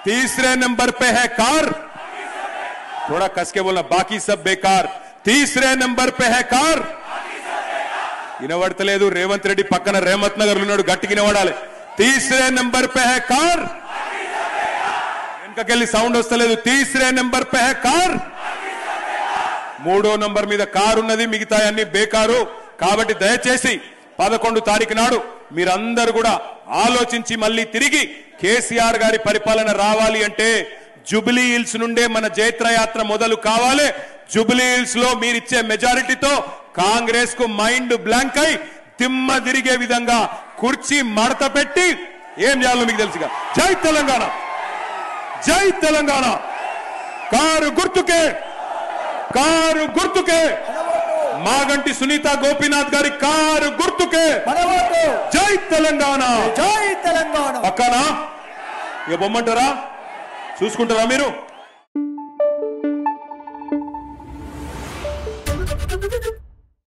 तीसरे नंबर पे है कार, थोड़ा कस के बोलना, बाकी सब बेकार। तीसरे नंबर पे है कार, వినబడతలేదు రేవంత్ రెడ్డి పక్కన రేమత్ నగర్ ఉన్నాడు, గట్టిగా వినబడాలి। तीसरे नंबर पे है कार, వెనకకెళ్ళి సౌండ్ వస్తలేదు। तीसरे नंबर पे है कार, మూడో నంబర్ మీద కారు ఉన్నది, మిగతా అన్ని బేకారు। కాబట్టి దయచేసి 11 తారీఖు నాడు మీరందరూ కూడా ఆలోచించి మళ్ళీ తిరిగి కేసీఆర్ గారి పరిపాలన రావాలి అంటే జూబ్లీ హిల్స్ నుండే మన జైత్రయాత్ర మొదలు కావాలి। జూబ్లీ హిల్స్ లో మీరిచ్చే మెజారిటీతో కాంగ్రెస్ కు మైండ్ బ్లాంక్ అయి తిమ్మ తిరిగే విధంగా కుర్చీ మడత పెట్టి ఏం చేయాలో మీకు తెలుసుగా। జై తెలంగాణ, జై తెలంగాణ। కారు గుర్తుకే, కారు గుర్తుకే, మాగంటి సునీత గోపీనాథ్ గారి కారు గుర్తుకే జై తెలంగాణ, జై తెలంగాణ। పక్కనా ఇక బొమ్మంటారా, చూసుకుంటారా మీరు?